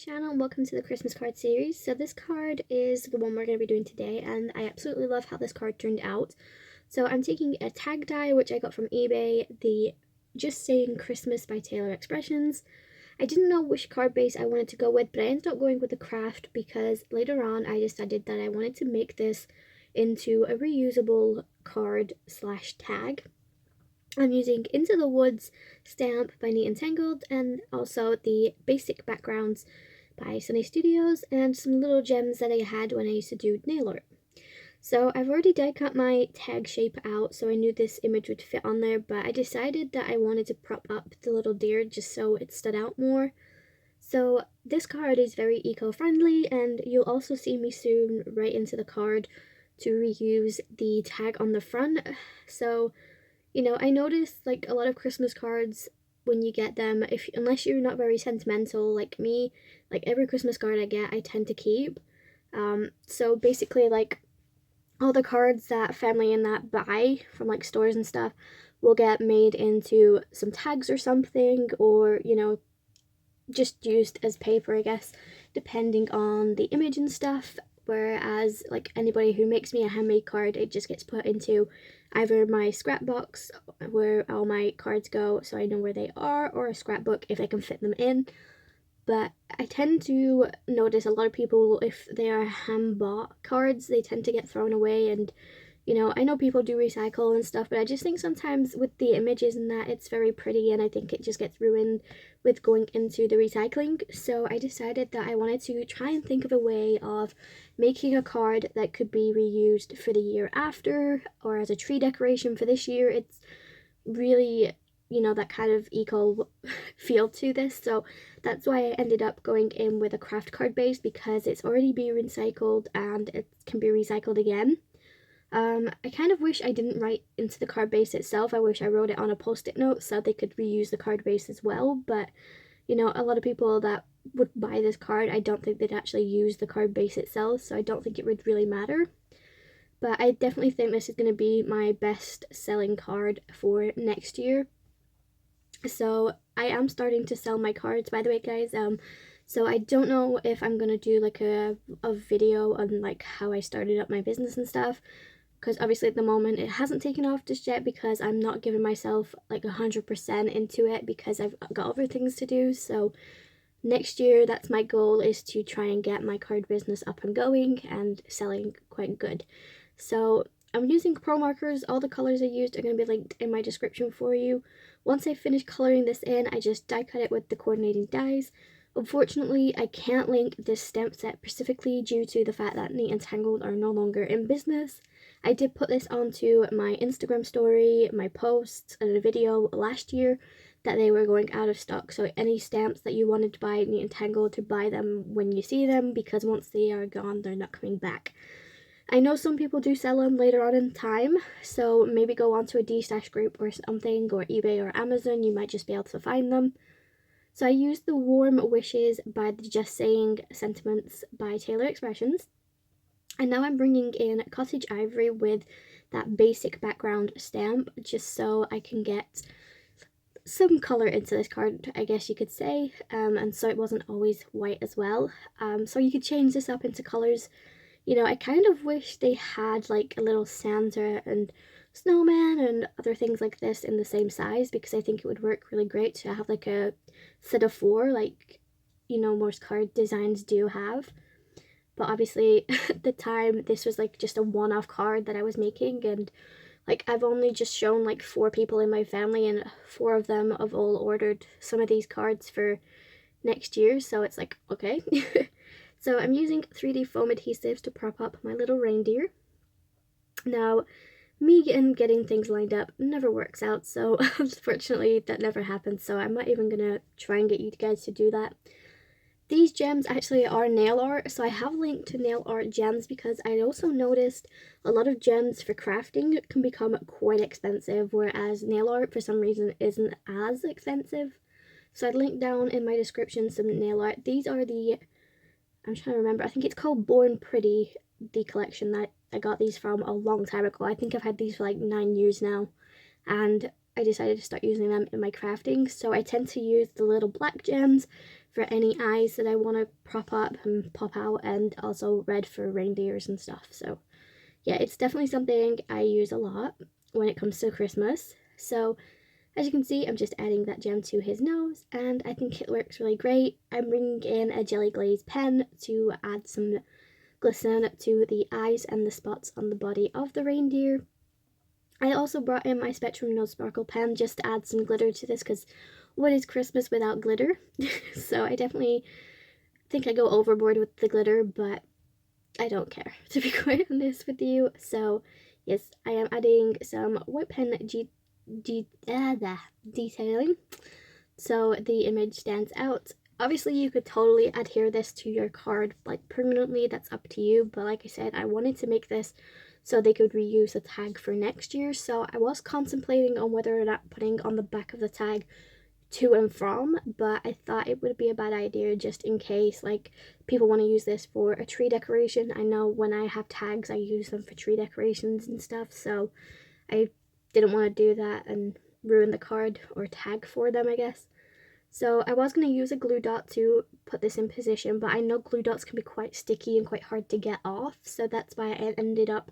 channel and welcome to the Christmas card series. So this card is the one we're going to be doing today, and I absolutely love how this card turned out. So I'm taking a tag die which I got from eBay, the Just Saying Christmas by Taylor Expressions. I didn't know which card base I wanted to go with, but I ended up going with the craft because later on I decided that I wanted to make this into a reusable card slash tag. I'm using Into the Woods stamp by Neat and Tangled, and also the basic backgrounds by Sunny Studios, and some little gems that I had when I used to do nail art. So I've already die cut my tag shape out, so I knew this image would fit on there, but I decided that I wanted to prop up the little deer just so it stood out more. So this card is very eco-friendly, and you'll also see me soon write into the card to reuse the tag on the front. So I noticed like a lot of Christmas cards when you get them, unless you're not very sentimental like me, like every Christmas card I get I tend to keep. So basically like all the cards that family and that buy from like stores and stuff will get made into some tags or something, or just used as paper, I guess, depending on the image and stuff. Whereas like anybody who makes me a handmade card, it just gets put into either my scrap box where all my cards go so I know where they are, or a scrapbook if I can fit them in. But I tend to notice a lot of people, if they are hand bought cards, they tend to get thrown away. And I know people do recycle and stuff, but I just think sometimes with the images and that, it's very pretty, and I think it just gets ruined with going into the recycling. So I decided that I wanted to try and think of a way of making a card that could be reused for the year after, or as a tree decoration for this year. It's really, that kind of eco feel to this. So that's why I ended up going in with a craft card base, because it's already been recycled and it can be recycled again. I kind of wish I didn't write into the card base itself. I wish I wrote it on a post-it note so they could reuse the card base as well. But, a lot of people that would buy this card, I don't think they'd actually use the card base itself, so I don't think it would really matter. But I definitely think this is going to be my best selling card for next year. So I am starting to sell my cards, by the way, guys. So I don't know if I'm going to do like a video on like how I started up my business and stuff, because obviously at the moment it hasn't taken off just yet, because I'm not giving myself like 100% into it, because I've got other things to do. So next year, that's my goal, is to try and get my card business up and going and selling quite good. So I'm using pro markers. All the colors I used are going to be linked in my description for you. Once I finish coloring this in, I just die cut it with the coordinating dies. Unfortunately, I can't link this stamp set specifically due to the fact that Neat and Tangled are no longer in business. I did put this onto my Instagram story, my posts, and a video last year that they were going out of stock. So any stamps that you wanted to buy Neat and Tangled, to buy them when you see them, because once they are gone, they're not coming back. I know some people do sell them later on in time, so maybe go onto a D-stash group or something, or eBay or Amazon, you might just be able to find them. So I used the Warm Wishes by the Just Saying Sentiments by Taylor Expressions. And now I'm bringing in Cottage Ivory with that basic background stamp, just so I can get some colour into this card, I guess you could say, and so it wasn't always white as well. So you could change this up into colours. I kind of wish they had like a little Santa and snowman and other things like this in the same size, because I think it would work really great to have like a set of 4, like most card designs do have. But obviously at the time this was like just a one-off card that I was making, and like I've only just shown like 4 people in my family, and 4 of them have all ordered some of these cards for next year, so it's like, okay. So I'm using 3D foam adhesives to prop up my little reindeer. Now, me getting things lined up never works out, so unfortunately that never happens, so I'm not even gonna try and get you guys to do that. These gems actually are nail art, so I have linked to nail art gems, because I also noticed a lot of gems for crafting can become quite expensive, whereas nail art for some reason isn't as expensive. So I'd link down in my description some nail art. These are the, I'm trying to remember, I think it's called Born Pretty, the collection that I got these from a long time ago. I think I've had these for like 9 years now, and I decided to start using them in my crafting. So I tend to use the little black gems for any eyes that I want to prop up and pop out, and also red for reindeers and stuff. So yeah, it's definitely something I use a lot when it comes to Christmas. So as you can see, I'm just adding that gem to his nose, and I think it works really great. I'm bringing in a jelly glaze pen to add some glisten to the eyes and the spots on the body of the reindeer. I also brought in my Spectrum No Sparkle pen just to add some glitter to this, because what is Christmas without glitter? So I definitely think I go overboard with the glitter, but I don't care, to be quite honest with you. So yes, I am adding some white pen detailing so the image stands out. Obviously you could totally adhere this to your card like permanently, that's up to you, but like I said, I wanted to make this so they could reuse the tag for next year. So I was contemplating on whether or not putting on the back of the tag to and from, but I thought it would be a bad idea just in case like people want to use this for a tree decoration. I know when I have tags I use them for tree decorations and stuff, so I didn't want to do that and ruin the card or tag for them, I guess. So I was going to use a glue dot to put this in position, but I know glue dots can be quite sticky and quite hard to get off, so that's why I ended up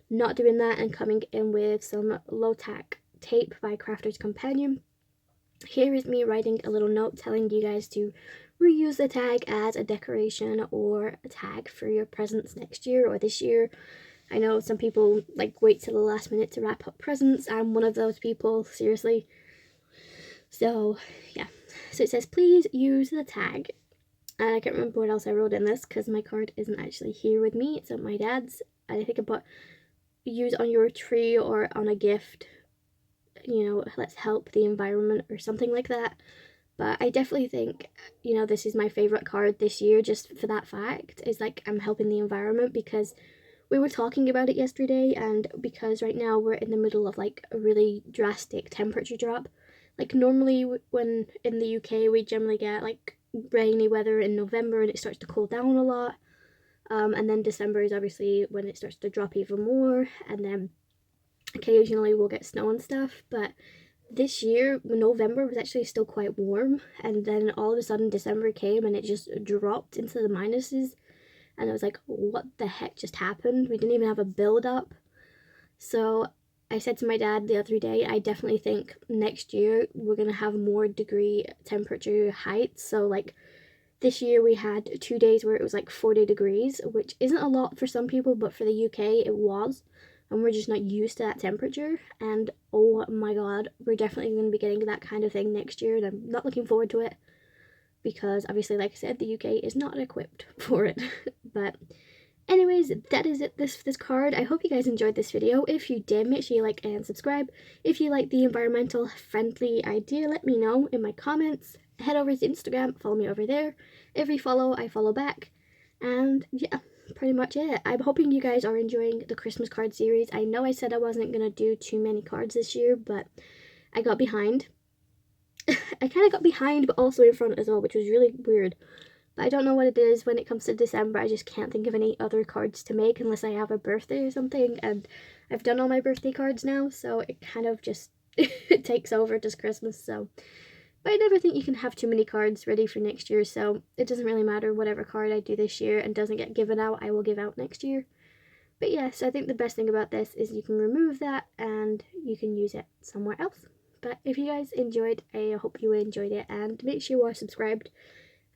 not doing that and coming in with some low tack tape by Crafter's Companion. Here is me writing a little note telling you guys to reuse the tag as a decoration or a tag for your presents next year or this year. I know some people like wait till the last minute to wrap up presents. I'm one of those people, seriously. So yeah, so it says please use the tag, and I can't remember what else I wrote in this because my card isn't actually here with me, it's at my dad's. I think I put use on your tree or on a gift, you know, let's help the environment or something like that. But I definitely think, you know, this is my favorite card this year just for that fact, is like I'm helping the environment, because we were talking about it yesterday, and because right now we're in the middle of like a really drastic temperature drop. Like normally when in the UK we generally get like rainy weather in November and it starts to cool down a lot, and then December is obviously when it starts to drop even more, and then occasionally we'll get snow and stuff. But this year November was actually still quite warm, and then all of a sudden December came and it just dropped into the minuses, and I was like, what the heck just happened? We didn't even have a build up. So I said to my dad the other day, I definitely think next year we're gonna have more degree temperature heights. So like this year we had 2 days where it was like 40 degrees, which isn't a lot for some people, but for the UK it was, and we're just not used to that temperature. And oh my god, we're definitely going to be getting that kind of thing next year, and I'm not looking forward to it, because obviously, like I said, the UK is not equipped for it. But anyways, that is it, this card. I hope you guys enjoyed this video. If you did, make sure you like and subscribe. If you like the environmental friendly idea, let me know in my comments. Head over to Instagram, follow me over there. Every follow, I follow back. And yeah, pretty much it. I'm hoping you guys are enjoying the Christmas card series. I know I said I wasn't going to do too many cards this year, but I got behind. I kind of got behind, but also in front as well, which was really weird. But I don't know what it is when it comes to December. I just can't think of any other cards to make unless I have a birthday or something. And I've done all my birthday cards now, so it kind of just it takes over just Christmas. So, but I never think you can have too many cards ready for next year. So it doesn't really matter whatever card I do this year and doesn't get given out, I will give out next year. But yes, I think the best thing about this is you can remove that and you can use it somewhere else. But if you guys enjoyed, I hope you enjoyed it, and make sure you are subscribed.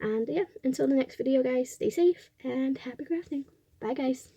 And yeah, until the next video guys, stay safe and happy crafting. Bye guys.